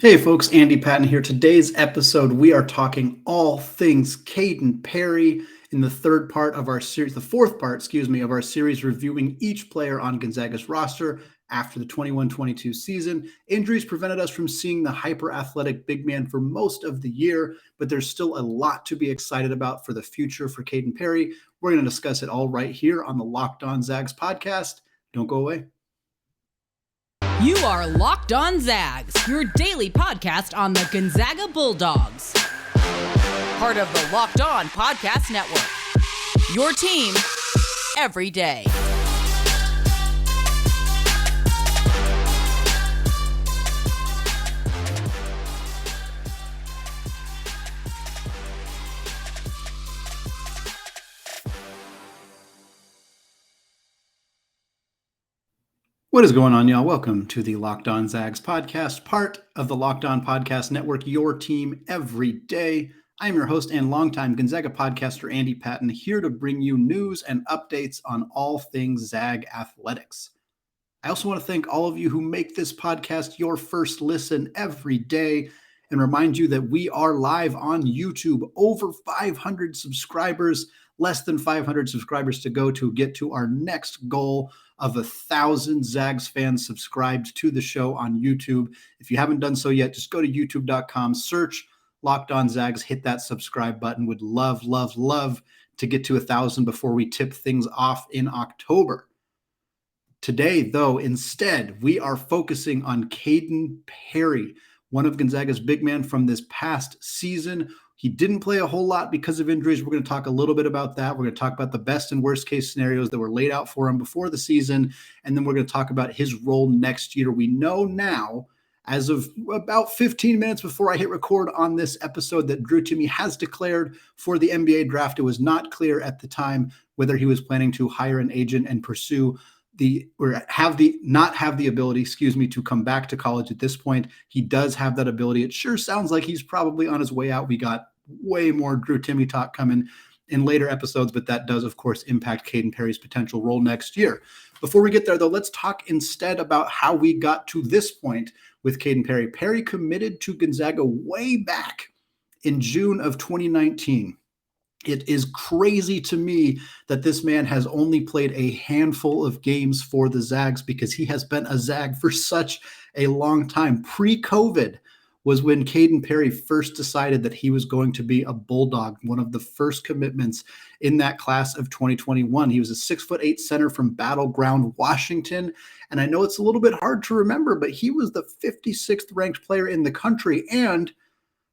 Hey folks, Andy Patton here. Today's episode, we are talking all things Kaden Perry in the third part of our series, the fourth part, of our series reviewing each player on Gonzaga's roster after the 21-22 season. Injuries prevented us from seeing the hyper-athletic big man for most of the year, but there's still a lot to be excited about for the future for Kaden Perry. We're going to discuss it all right here on the Locked On Zags podcast. Don't go away. You are Locked On Zags, your daily podcast on the Gonzaga Bulldogs. Part of the Locked On Podcast Network. Your team every day. What is going on, y'all? Welcome to the Locked On Zags podcast, part of the Locked On Podcast Network, your team every day. I am your host and longtime Gonzaga podcaster, Andy Patton, here to bring you news and updates on all things Zag athletics. I also want to thank all of you who make this podcast your first listen every day and remind you that we are live on YouTube. Over 500 subscribers, less than 500 subscribers to go to get to our next goal of 1,000 Zags fans subscribed to the show on YouTube. If you haven't done so yet, just go to youtube.com, search Locked On Zags, hit that subscribe button. Would love to get to 1,000 before we tip things off in October. Today, though, instead, we are focusing on Kaden Perry, one of Gonzaga's big men from this past season. He didn't play a whole lot because of injuries. We're going to talk a little bit about that. We're going to talk about the best and worst case scenarios that were laid out for him before the season. And then we're going to talk about his role next year. We know now, as of about 15 minutes before I hit record on this episode, that Timme has declared for the NBA draft. It was not clear at the time whether he was planning to hire an agent and pursue not have the ability, to come back to college at this point. He does have that ability. It sure sounds like he's probably on his way out. We got way more Timme talk coming in later episodes, but that does, of course, impact Kaden Perry's potential role next year. Before we get there, though, let's talk instead about how we got to this point with Kaden Perry. Perry committed to Gonzaga way back in June of 2019. It is crazy to me that this man has only played a handful of games for the Zags because he has been a Zag for such a long time. Pre-COVID was when Kaden Perry first decided that he was going to be a Bulldog, one of the first commitments in that class of 2021. He was a 6'8" center from Battleground, Washington. And I know it's a little bit hard to remember, but he was the 56th ranked player in the country and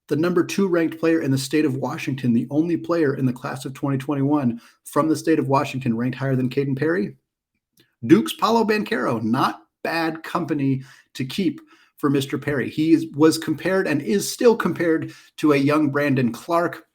the number 2 ranked player in the state of Washington, the only player in the class of 2021 from the state of Washington ranked higher than Kaden Perry. Duke's Paolo Banchero, not bad company to keep for Mr. Perry. He was compared and is still compared to a young Brandon Clark,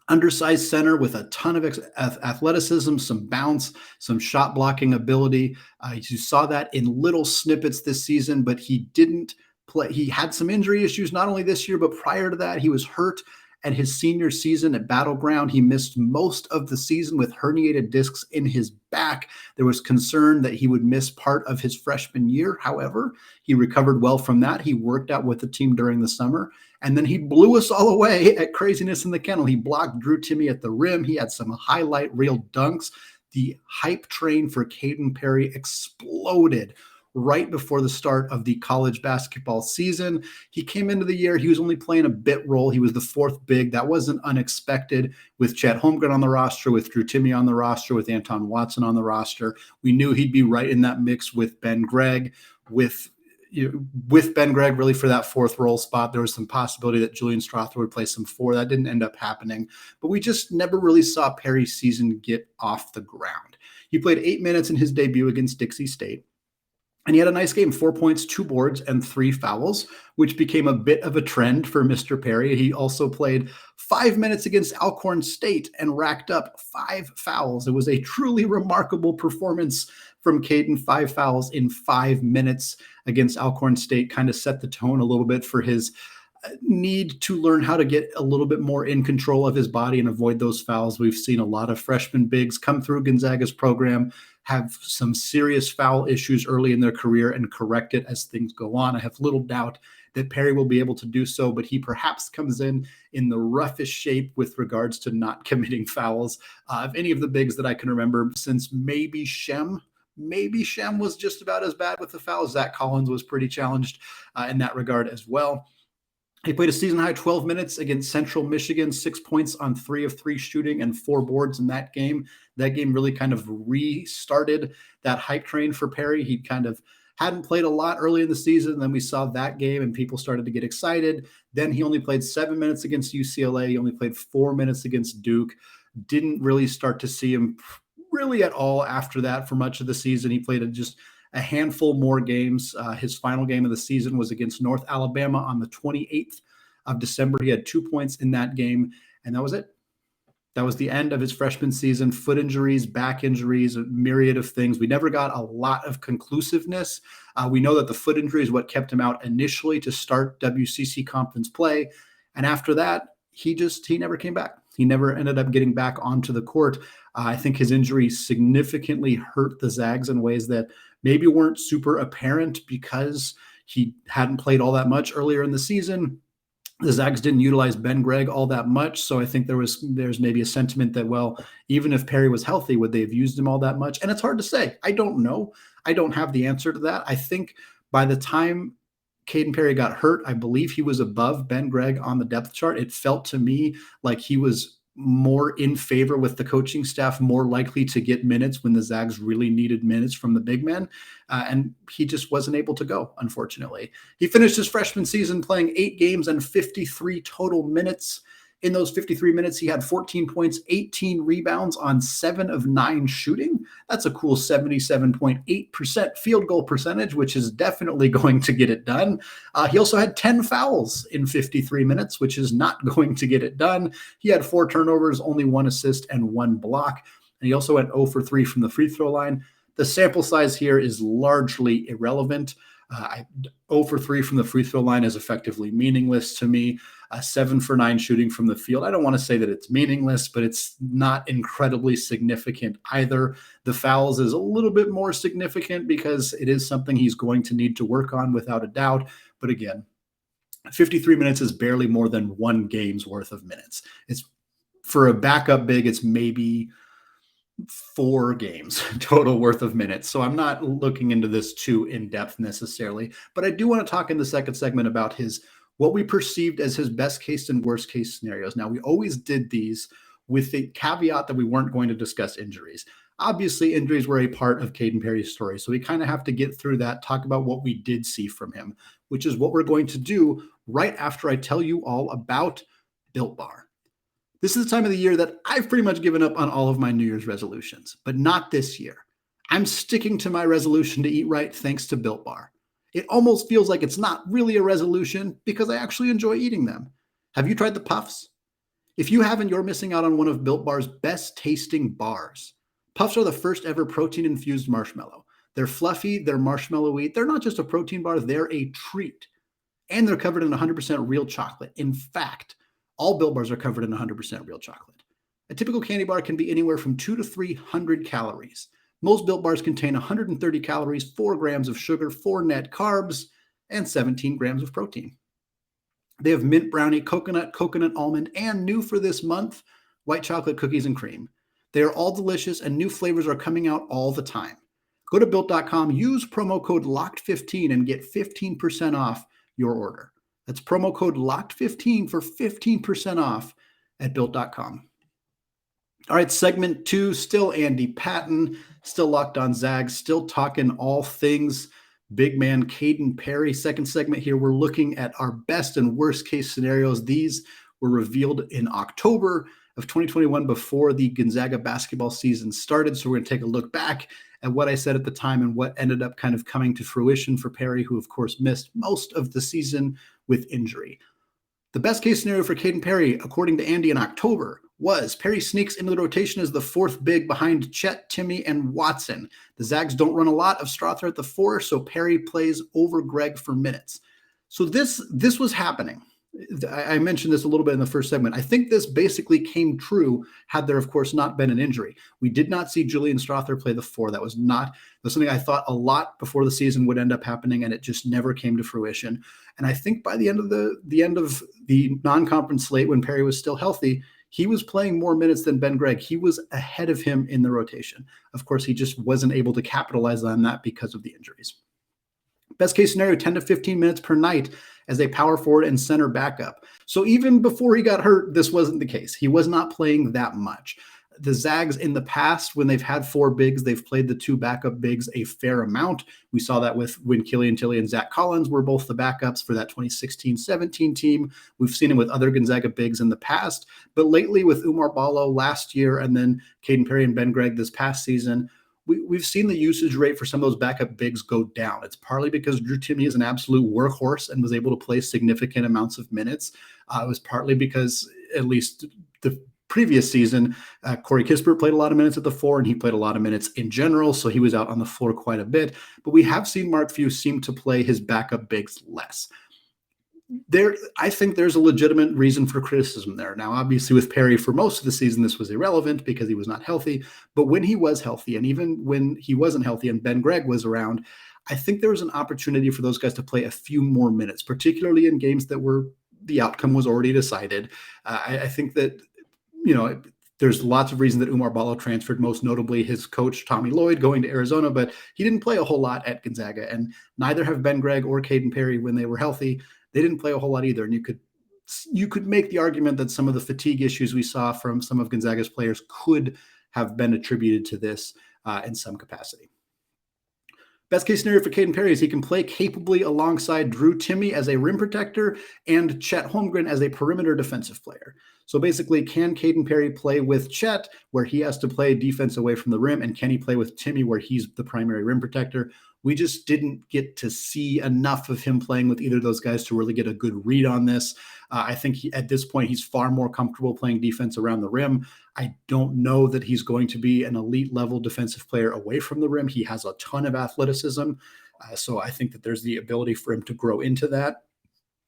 undersized center with a ton of athleticism, some bounce, some shot blocking ability. You saw that in little snippets this season, but he didn't play. He had some injury issues, not only this year, but prior to that, he was hurt at his senior season at Battleground. He missed most of the season with herniated discs in his back. There was concern that he would miss part of his freshman year. However, he recovered well from that. He worked out with the team during the summer, and then he blew us all away at Craziness in the Kennel. He blocked Timme at the rim. He had some highlight reel dunks. The hype train for Kaden Perry exploded right before the start of the college basketball season. He came into the year, he was only playing a bit role. He was the 4th big. That wasn't unexpected with Chet Holmgren on the roster, with Timme on the roster, with Anton Watson on the roster. We knew he'd be right in that mix with Ben Gregg, with Ben Gregg really for that 4th role spot. There was some possibility that Julian Strother would play some 4. That didn't end up happening, but we just never really saw Perry's season get off the ground. He played 8 minutes in his debut against Dixie State. And he had a nice game, 4 points, 2 boards, and 3 fouls, which became a bit of a trend for Mr. Perry. He also played 5 minutes against Alcorn State and racked up 5 fouls. It was a truly remarkable performance from Caden. 5 fouls in 5 minutes against Alcorn State kind of set the tone a little bit for his need to learn how to get a little bit more in control of his body and avoid those fouls. We've seen a lot of freshman bigs come through Gonzaga's program, have some serious foul issues early in their career and correct it as things go on. I have little doubt that Perry will be able to do so, but he perhaps comes in the roughest shape with regards to not committing fouls of any of the bigs that I can remember since maybe Shem. Maybe Shem was just about as bad with the fouls. Zach Collins was pretty challenged in that regard as well. He played a season-high 12 minutes against Central Michigan, 6 points on 3 of 3 shooting and 4 boards in that game. That game really kind of restarted that hype train for Perry. He kind of hadn't played a lot early in the season. Then we saw that game and people started to get excited. Then he only played 7 minutes against UCLA. He only played 4 minutes against Duke. Didn't really start to see him really at all after that for much of the season. He played just a handful more games. His final game of the season was against North Alabama on the 28th of December. He had 2 points in that game, and that was it. That was the end of his freshman season. Foot injuries, back injuries, a myriad of things. We never got a lot of conclusiveness. We know that the foot injury is what kept him out initially to start WCC conference play. And after that, he never came back. He never ended up getting back onto the court. I think his injury significantly hurt the Zags in ways that maybe weren't super apparent because he hadn't played all that much earlier in the season. The Zags didn't utilize Ben Gregg all that much. So I think there's maybe a sentiment that, well, even if Perry was healthy, would they have used him all that much? And it's hard to say. I don't know. I don't have the answer to that. I think by the time Kaden Perry got hurt, I believe he was above Ben Gregg on the depth chart. It felt to me like he was more in favor with the coaching staff, more likely to get minutes when the Zags really needed minutes from the big men. And he just wasn't able to go, unfortunately. He finished his freshman season playing 8 games and 53 total minutes. In those 53 minutes, he had 14 points, 18 rebounds on 7 of 9 shooting. That's a cool 77.8% field goal percentage, which is definitely going to get it done. He also had 10 fouls in 53 minutes, which is not going to get it done. He had 4 turnovers, only 1 assist, and 1 block. And he also went 0 for 3 from the free throw line. The sample size here is largely irrelevant. 0 for 3 from the free throw line is effectively meaningless to me. 7 for 9 shooting from the field. I don't want to say that it's meaningless, but it's not incredibly significant either. The fouls is a little bit more significant because it is something he's going to need to work on without a doubt. But again, 53 minutes is barely more than 1 game's worth of minutes. It's for a backup big, it's maybe 4 games total worth of minutes. So I'm not looking into this too in depth necessarily, but I do want to talk in the second segment about what we perceived as his best case and worst case scenarios. Now, we always did these with the caveat that we weren't going to discuss injuries. Obviously, injuries were a part of Kaden Perry's story. So we kind of have to get through that, talk about what we did see from him, which is what we're going to do right after I tell you all about Built Bar. This is the time of the year that I've pretty much given up on all of my New Year's resolutions, but not this year. I'm sticking to my resolution to eat right thanks to Built Bar. It almost feels like it's not really a resolution because I actually enjoy eating them. Have you tried the Puffs? If you haven't, you're missing out on one of Built Bar's best tasting bars. Puffs are the first ever protein-infused marshmallow. They're fluffy, they're marshmallowy. They're not just a protein bar, they're a treat. And they're covered in 100% real chocolate. In fact, all Built Bars are covered in 100% real chocolate. A typical candy bar can be anywhere from 200 to 300 calories. Most Built Bars contain 130 calories, 4 grams of sugar, 4 net carbs, and 17 grams of protein. They have mint brownie, coconut almond, and new for this month, white chocolate cookies and cream. They are all delicious, and new flavors are coming out all the time. Go to Built.com, use promo code LOCKED15 and get 15% off your order. That's promo code LOCKED15 for 15% off at Built.com. All right, segment 2, still Andy Patton, still Locked on Zags, still talking all things big man Kaden Perry. Second segment here, we're looking at our best and worst case scenarios. These were revealed in October of 2021 before the Gonzaga basketball season started. So we're going to take a look back at what I said at the time and what ended up kind of coming to fruition for Perry, who of course missed most of the season with injury. The best case scenario for Kaden Perry, according to Andy in October, was Perry sneaks into the rotation as the 4th big behind Chet, Timme, and Watson. The Zags don't run a lot of Strother at the 4, so Perry plays over Gregg for minutes. So this was happening. I mentioned this a little bit in the first segment. I think this basically came true had there, of course, not been an injury. We did not see Julian Strother play the 4. That was something I thought a lot before the season would end up happening, and it just never came to fruition. And I think by the end of the non-conference slate, when Perry was still healthy, he was playing more minutes than Ben Gregg. He was ahead of him in the rotation. Of course, he just wasn't able to capitalize on that because of the injuries. Best case scenario, 10 to 15 minutes per night as a power forward and center backup. So even before he got hurt, this wasn't the case. He was not playing that much. The Zags in the past, when they've had 4 bigs, they've played the 2 backup bigs a fair amount. We saw that when Killian Tilly and Zach Collins were both the backups for that 2016-17 team. We've seen it with other Gonzaga bigs in the past. But lately with Oumar Ballo last year and then Kaden Perry and Ben Gregg this past season, we've seen the usage rate for some of those backup bigs go down. It's partly because Drew Timme is an absolute workhorse and was able to play significant amounts of minutes. It was partly because, at least the previous season, Corey Kispert played a lot of minutes at the 4, and he played a lot of minutes in general, so he was out on the floor quite a bit. But we have seen Mark Few seem to play his backup bigs less. I think there's a legitimate reason for criticism there. Now, obviously, with Perry for most of the season, this was irrelevant because he was not healthy. But when he was healthy, and even when he wasn't healthy and Ben Gregg was around, I think there was an opportunity for those guys to play a few more minutes, particularly in games that the outcome was already decided. I think that, there's lots of reasons that Oumar Ballo transferred, most notably his coach, Tommy Lloyd, going to Arizona, but he didn't play a whole lot at Gonzaga, and neither have Ben Gregg or Kaden Perry when they were healthy. They didn't play a whole lot either. And you could make the argument that some of the fatigue issues we saw from some of Gonzaga's players could have been attributed to this in some capacity. Best case scenario for Kaden Perry is he can play capably alongside Drew Timme as a rim protector and Chet Holmgren as a perimeter defensive player. So basically, can Kaden Perry play with Chet where he has to play defense away from the rim, and can he play with Timme where he's the primary rim protector? We just didn't get to see enough of him playing with either of those guys to really get a good read on this. I think at this point, he's far more comfortable playing defense around the rim. I don't know that he's going to be an elite level defensive player away from the rim. He has a ton of athleticism. So I think that there's the ability for him to grow into that.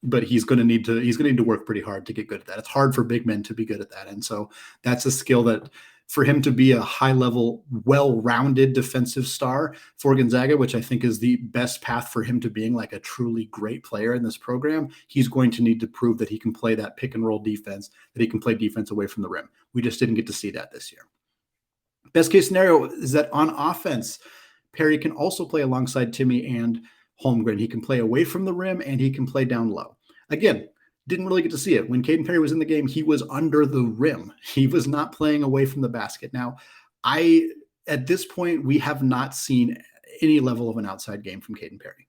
But he's going to need to work pretty hard to get good at that. It's hard for big men to be good at that. And so that's a skill that for him to be a high-level, well-rounded defensive star for Gonzaga, which I think is the best path for him to being like a truly great player in this program, he's going to need to prove that he can play that pick-and-roll defense, that he can play defense away from the rim. We just didn't get to see that this year. Best-case scenario is that on offense, Perry can also play alongside Timme and Holmgren. He can play away from the rim, and he can play down low. Again, didn't really get to see it. When Kaden Perry was in the game, he was under the rim. He was not playing away from the basket. Now, at this point, we have not seen any level of an outside game from Kaden Perry.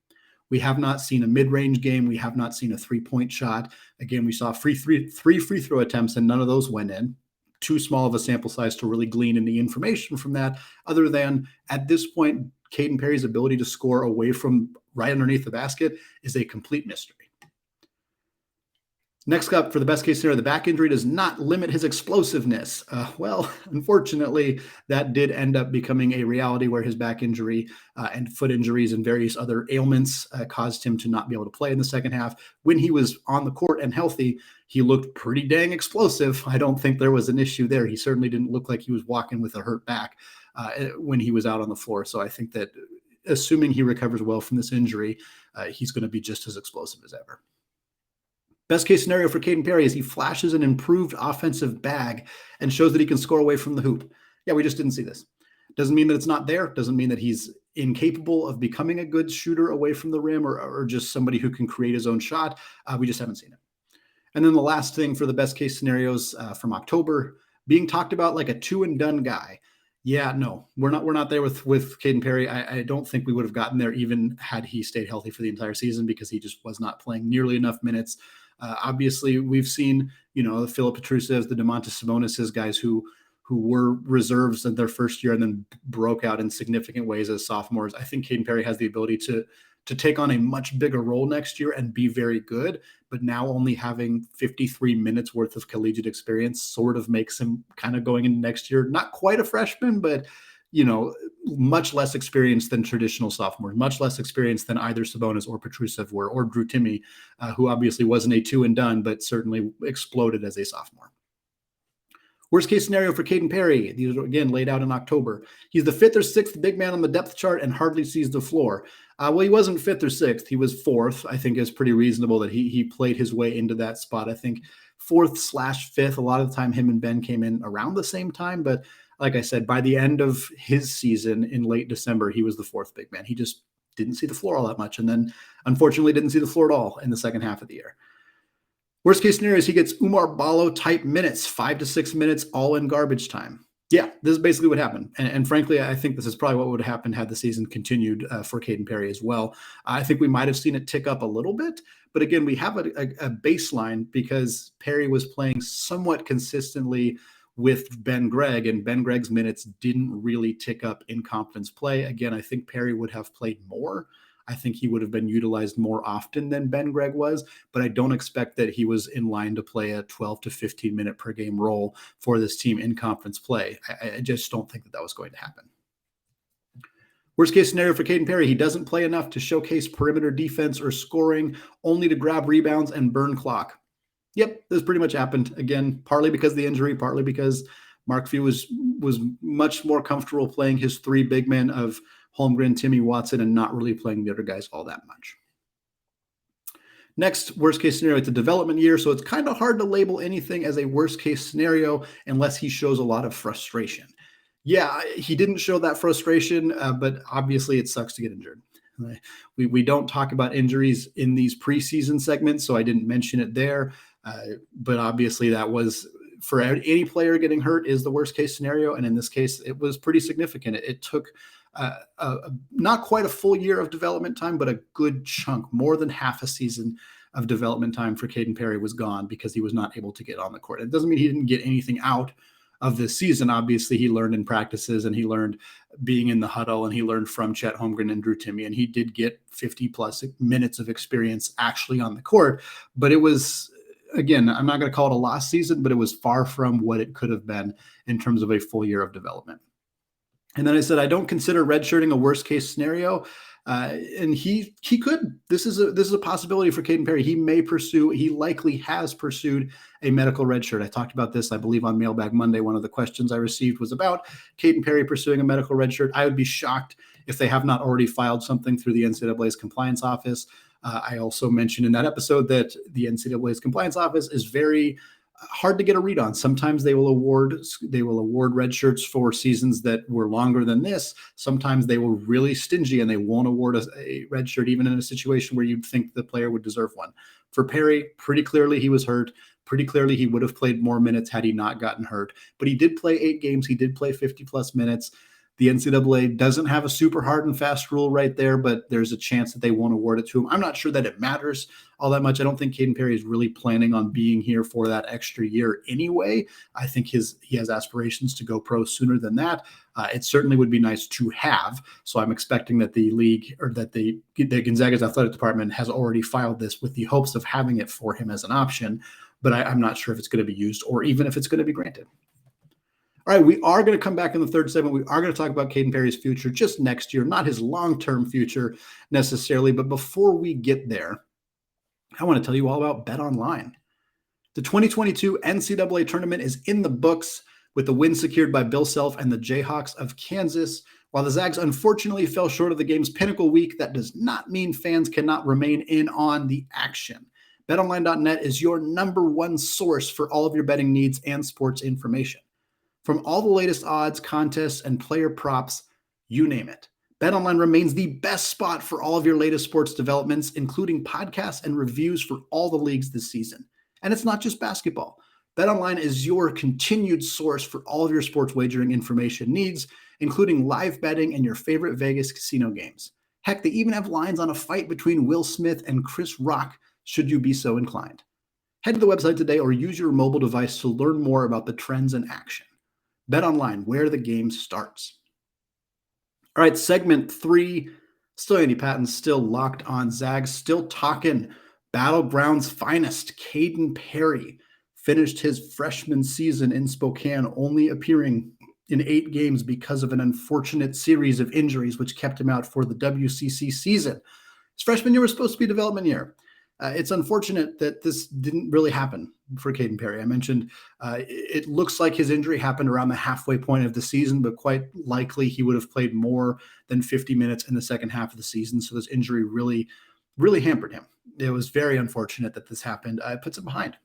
We have not seen a mid-range game. We have not seen a three-point shot. Again, we saw three free throw attempts, and none of those went in. Too small of a sample size to really glean any information from that, other than at this point, Kaden Perry's ability to score away from right underneath the basket is a complete mystery. Next up, for the best case scenario, the back injury does not limit his explosiveness. Well, unfortunately, that did end up becoming a reality where his back injury and foot injuries and various other ailments caused him to not be able to play in the second half. When he was on the court and healthy, he looked pretty dang explosive. I don't think there was an issue there. He certainly didn't look like he was walking with a hurt back when he was out on the floor. So I think that assuming he recovers well from this injury, he's going to be just as explosive as ever. Best case scenario for Kaden Perry is he flashes an improved offensive bag and shows that he can score away from the hoop. Yeah, we just didn't see this. Doesn't mean that it's not there. Doesn't mean that he's incapable of becoming a good shooter away from the rim or just somebody who can create his own shot. We just haven't seen it. And then the last thing for the best case scenarios from October, being talked about like a two and done guy. Yeah, no, we're not there with Kaden Perry. I don't think we would have gotten there even had he stayed healthy for the entire season because he just was not playing nearly enough minutes. Obviously, we've seen, the Philip Petrusevs, the Domantas Sabonis, guys who were reserves in their first year and then broke out in significant ways as sophomores. I think Kaden Perry has the ability to take on a much bigger role next year and be very good, but now only having 53 minutes worth of collegiate experience sort of makes him kind of going into next year, not quite a freshman, but much less experienced than traditional sophomores, much less experienced than either Sabonis or Petrusev were, or Drew Timme, who obviously wasn't a two and done, but certainly exploded as a sophomore. Worst case scenario for Kaden Perry. These are, again, laid out in October. He's the 5th or 6th big man on the depth chart and hardly sees the floor. Well, he wasn't 5th or 6th. He was 4th. I think it's pretty reasonable that he played his way into that spot. I think 4th/5th. A lot of the time him and Ben came in around the same time. But like I said, by the end of his season in late December, he was the 4th big man. He just didn't see the floor all that much. And then unfortunately didn't see the floor at all in the second half of the year. Worst case scenario is he gets Umar Ballo type minutes, 5 to 6 minutes, all in garbage time. Yeah, this is basically what happened. And frankly, I think this is probably what would have happened had the season continued for Kaden Perry as well. I think we might have seen it tick up a little bit. But again, we have a baseline because Perry was playing somewhat consistently with Ben Gregg, and Ben Gregg's minutes didn't really tick up in conference play. Again, I think Perry would have played more. I think he would have been utilized more often than Ben Gregg was, but I don't expect that he was in line to play a 12 to 15 minute per game role for this team in conference play. I just don't think that was going to happen. Worst case scenario for Kaden Perry, he doesn't play enough to showcase perimeter defense or scoring, only to grab rebounds and burn clock. Yep, this pretty much happened. Again, partly because of the injury, partly because Mark Few was much more comfortable playing his 3 big men of Holmgren, Timme, Watson, and not really playing the other guys all that much. Next, worst case scenario, it's a development year, so it's kind of hard to label anything as a worst case scenario unless he shows a lot of frustration. Yeah, he didn't show that frustration, but obviously it sucks to get injured. We don't talk about injuries in these preseason segments, so I didn't mention it there. But obviously that was, for any player getting hurt, is the worst case scenario. And in this case, it was pretty significant. It took not quite a full year of development time, but a good chunk, more than half a season of development time for Kaden Perry was gone because he was not able to get on the court. It doesn't mean he didn't get anything out of this season. Obviously, he learned in practices and he learned being in the huddle and he learned from Chet Holmgren and Drew Timme, and he did get 50 plus minutes of experience actually on the court. But it was, again, I'm not going to call it a lost season, but it was far from what it could have been in terms of a full year of development. And then I said, I don't consider redshirting a worst case scenario. And he could. This is a possibility for Kaden Perry. He likely has pursued a medical redshirt. I talked about this, I believe, on Mailbag Monday. One of the questions I received was about Kaden Perry pursuing a medical redshirt. I would be shocked if they have not already filed something through the NCAA's compliance office. I also mentioned in that episode that the NCAA's compliance office is very hard to get a read on. Sometimes they will award red shirts for seasons that were longer than this. Sometimes they were really stingy and they won't award a red shirt even in a situation where you'd think the player would deserve one. For Perry, pretty clearly he was hurt. Pretty clearly he would have played more minutes had he not gotten hurt. But he did play 8 games. He did play 50 plus minutes. The NCAA doesn't have a super hard and fast rule right there, but there's a chance that they won't award it to him. I'm not sure that it matters all that much. I don't think Kaden Perry is really planning on being here for that extra year anyway. I think he has aspirations to go pro sooner than that. It certainly would be nice to have. So I'm expecting that the league, or that the Gonzaga's athletic department has already filed this with the hopes of having it for him as an option. But I'm not sure if it's going to be used or even if it's going to be granted. All right, we are going to come back in the third segment. We are going to talk about Kaden Perry's future just next year, not his long-term future necessarily. But before we get there, I want to tell you all about BetOnline. The 2022 NCAA tournament is in the books with the win secured by Bill Self and the Jayhawks of Kansas. While the Zags unfortunately fell short of the game's pinnacle week, that does not mean fans cannot remain in on the action. BetOnline.net is your number one source for all of your betting needs and sports information. From all the latest odds, contests, and player props, you name it. BetOnline remains the best spot for all of your latest sports developments, including podcasts and reviews for all the leagues this season. And it's not just basketball. BetOnline is your continued source for all of your sports wagering information needs, including live betting and your favorite Vegas casino games. Heck, they even have lines on a fight between Will Smith and Chris Rock, should you be so inclined. Head to the website today or use your mobile device to learn more about the trends in action. BetOnline, where the game starts. All right, segment 3. Still Andy Patton, still locked on Zags, still talking Battleground's finest. Kaden Perry finished his freshman season in Spokane, only appearing in 8 games because of an unfortunate series of injuries, which kept him out for the WCC season. His freshman year was supposed to be a development year. It's unfortunate that this didn't really happen for Kaden Perry. I mentioned it looks like his injury happened around the halfway point of the season, but quite likely he would have played more than 50 minutes in the second half of the season. So this injury really, really hampered him. It was very unfortunate that this happened. It puts him behind.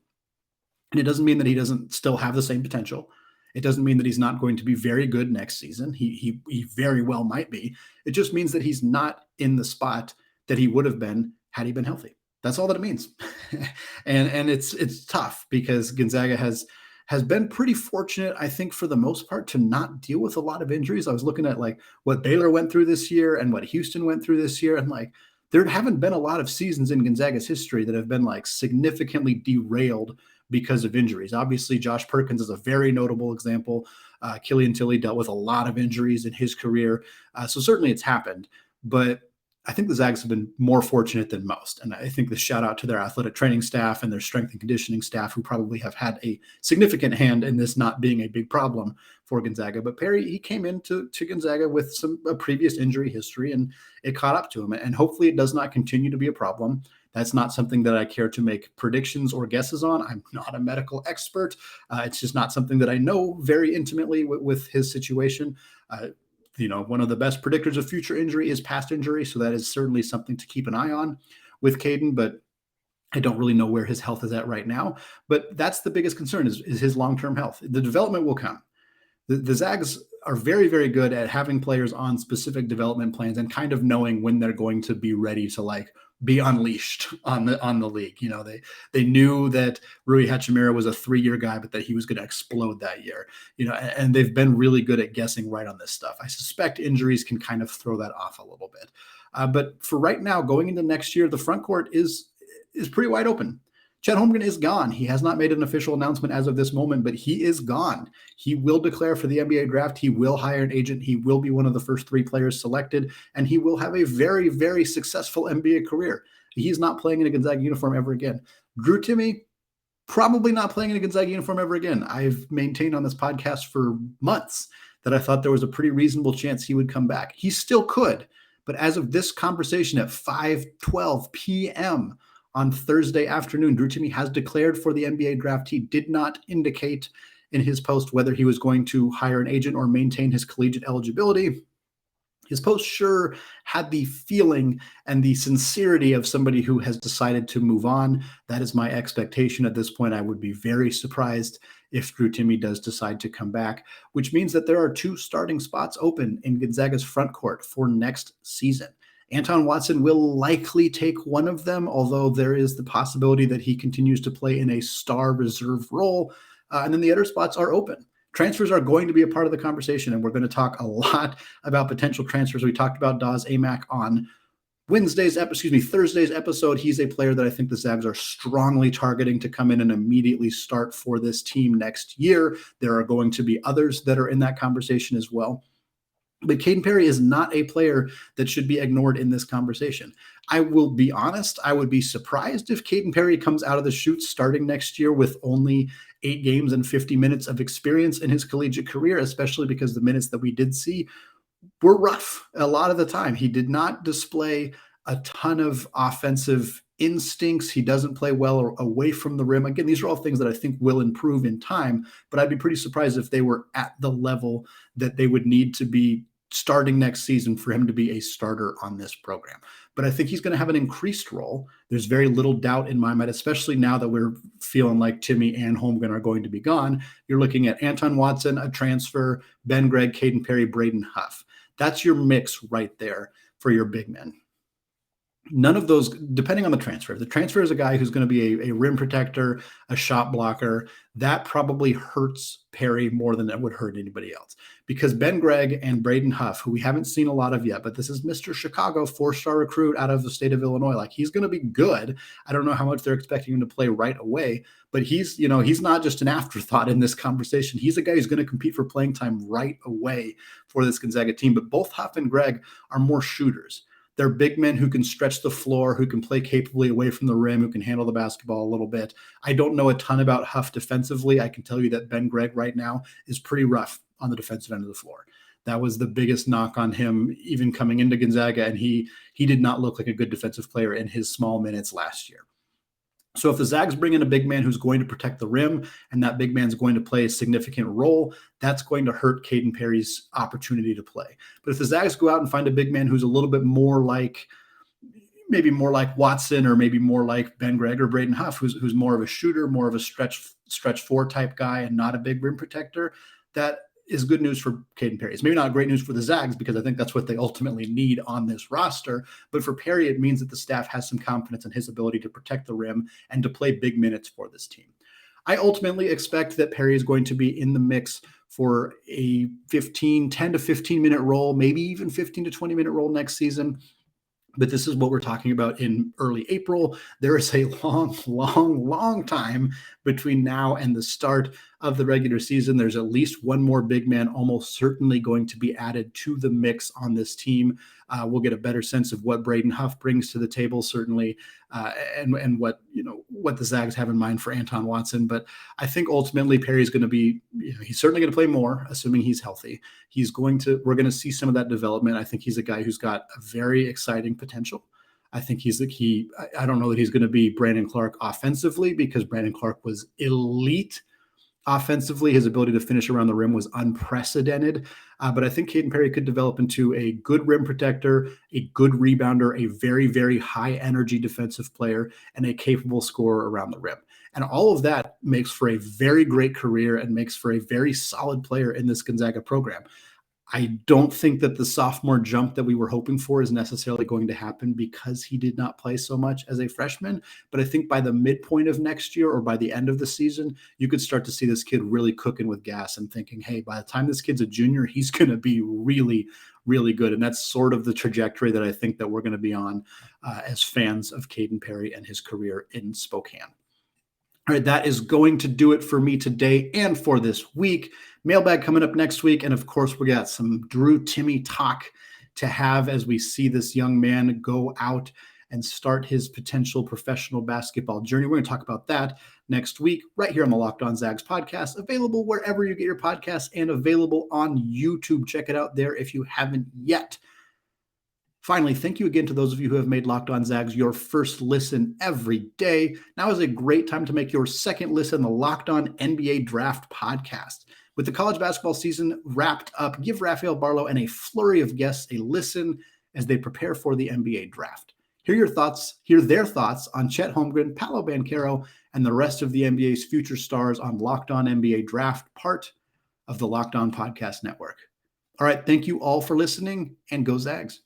And it doesn't mean that he doesn't still have the same potential. It doesn't mean that he's not going to be very good next season. He very well might be. It just means that he's not in the spot that he would have been had he been healthy. That's all that it means. and it's tough because Gonzaga has been pretty fortunate, I think, for the most part, to not deal with a lot of injuries. I was looking at like what Baylor went through this year and what Houston went through this year, and like there haven't been a lot of seasons in Gonzaga's history that have been like significantly derailed because of injuries. Obviously, Josh Perkins is a very notable example. Killian Tilly dealt with a lot of injuries in his career. So certainly it's happened, but I think the Zags have been more fortunate than most. And I think the shout out to their athletic training staff and their strength and conditioning staff, who probably have had a significant hand in this not being a big problem for Gonzaga. But Perry, he came into Gonzaga with a previous injury history, and it caught up to him. And hopefully it does not continue to be a problem. That's not something that I care to make predictions or guesses on. I'm not a medical expert. It's just not something that I know very intimately with his situation. One of the best predictors of future injury is past injury. So that is certainly something to keep an eye on with Caden, but I don't really know where his health is at right now. But that's the biggest concern is his long-term health. The development will come. The Zags are very, very good at having players on specific development plans and kind of knowing when they're going to be ready to like be unleashed on the league. They knew that Rui Hachimura was a 3-year guy, but that he was going to explode that year. And they've been really good at guessing right on this stuff. I suspect injuries can kind of throw that off a little bit. But for right now, going into next year, the front court is pretty wide open. Chet Holmgren is gone. He has not made an official announcement as of this moment, but he is gone. He will declare for the NBA draft. He will hire an agent. He will be one of the first 3 players selected, and he will have a very, very successful NBA career. He's not playing in a Gonzaga uniform ever again. Drew Timme, probably not playing in a Gonzaga uniform ever again. I've maintained on this podcast for months that I thought there was a pretty reasonable chance he would come back. He still could, but as of this conversation at 5:12 p.m., on Thursday afternoon, Drew Timme has declared for the NBA draft. He did not indicate in his post whether he was going to hire an agent or maintain his collegiate eligibility. His post sure had the feeling and the sincerity of somebody who has decided to move on. That is my expectation at this point. I would be very surprised if Drew Timme does decide to come back, which means that there are 2 starting spots open in Gonzaga's front court for next season. Anton Watson will likely take one of them, although there is the possibility that he continues to play in a star reserve role. And then the other spots are open. Transfers are going to be a part of the conversation, and we're going to talk a lot about potential transfers. We talked about Daz Amack on Thursday's episode. He's a player that I think the Zags are strongly targeting to come in and immediately start for this team next year. There are going to be others that are in that conversation as well. But Kaden Perry is not a player that should be ignored in this conversation. I will be honest, I would be surprised if Kaden Perry comes out of the chute starting next year with only 8 games and 50 minutes of experience in his collegiate career, especially because the minutes that we did see were rough a lot of the time. He did not display a ton of offensive instincts. He doesn't play well away from the rim. Again, these are all things that I think will improve in time, but I'd be pretty surprised if they were at the level that they would need to be starting next season for him to be a starter on this program. But I think he's going to have an increased role. There's very little doubt in my mind, especially now that we're feeling like Timme and Holmgren are going to be gone. You're looking at Anton Watson, a transfer, Ben Gregg, Kaden Perry, Braden Huff. That's your mix right there for your big men. None of those, depending on the transfer. If the transfer is a guy who's going to be a rim protector, a shot blocker, that probably hurts Perry more than it would hurt anybody else. Because Ben Gregg and Braden Huff, who we haven't seen a lot of yet, but this is Mr. Chicago, 4-star recruit out of the state of Illinois. Like, he's going to be good. I don't know how much they're expecting him to play right away, but he's not just an afterthought in this conversation. He's a guy who's going to compete for playing time right away for this Gonzaga team. But both Huff and Gregg are more shooters. They're big men who can stretch the floor, who can play capably away from the rim, who can handle the basketball a little bit. I don't know a ton about Huff defensively. I can tell you that Ben Gregg right now is pretty rough on the defensive end of the floor. That was the biggest knock on him, even coming into Gonzaga, and he did not look like a good defensive player in his small minutes last year. So if the Zags bring in a big man who's going to protect the rim, and that big man's going to play a significant role, that's going to hurt Kaden Perry's opportunity to play. But if the Zags go out and find a big man who's a little bit more like, maybe more like Watson, or maybe more like Ben Gregg or Braden Huff, who's more of a shooter, more of a stretch four type guy, and not a big rim protector, that is good news for Kaden Perry. It's maybe not great news for the Zags, because I think that's what they ultimately need on this roster. But for Perry, it means that the staff has some confidence in his ability to protect the rim and to play big minutes for this team. I ultimately expect that Perry is going to be in the mix for a 10 to 15 minute role, maybe even 15 to 20 minute role next season. But this is what we're talking about in early April. There is a long time between now and the start of the regular season. There's at least one more big man almost certainly going to be added to the mix on this team. We'll get a better sense of what Braden Huff brings to the table, certainly, and what the Zags have in mind for Anton Watson. But I think ultimately Perry's going to be, he's certainly going to play more, assuming he's healthy. We're going to see some of that development. I think he's a guy who's got a very exciting potential. I think he's the key. I don't know that he's going to be Brandon Clark offensively, because Brandon Clark was elite offensively. His ability to finish around the rim was unprecedented. But I think Kaden Perry could develop into a good rim protector, a good rebounder, a very, very high energy defensive player, and a capable scorer around the rim. And all of that makes for a very great career and makes for a very solid player in this Gonzaga program. I don't think that the sophomore jump that we were hoping for is necessarily going to happen, because he did not play so much as a freshman. But I think by the midpoint of next year, or by the end of the season, you could start to see this kid really cooking with gas and thinking, hey, by the time this kid's a junior, he's going to be really, really good. And that's sort of the trajectory that I think that we're going to be on as fans of Kaden Perry and his career in Spokane. All right, that is going to do it for me today and for this week. Mailbag coming up next week. And of course, we got some Drew Timme talk to have as we see this young man go out and start his potential professional basketball journey. We're going to talk about that next week, right here on the Locked On Zags podcast, available wherever you get your podcasts and available on YouTube. Check it out there if you haven't yet. Finally, thank you again to those of you who have made Locked On Zags your first listen every day. Now is a great time to make your second listen, the Locked On NBA Draft podcast. With the college basketball season wrapped up, give Rafael Barlow and a flurry of guests a listen as they prepare for the NBA draft. Hear their thoughts on Chet Holmgren, Paolo Banchero, and the rest of the NBA's future stars on Locked On NBA Draft, part of the Locked On Podcast Network. All right, thank you all for listening, and go Zags.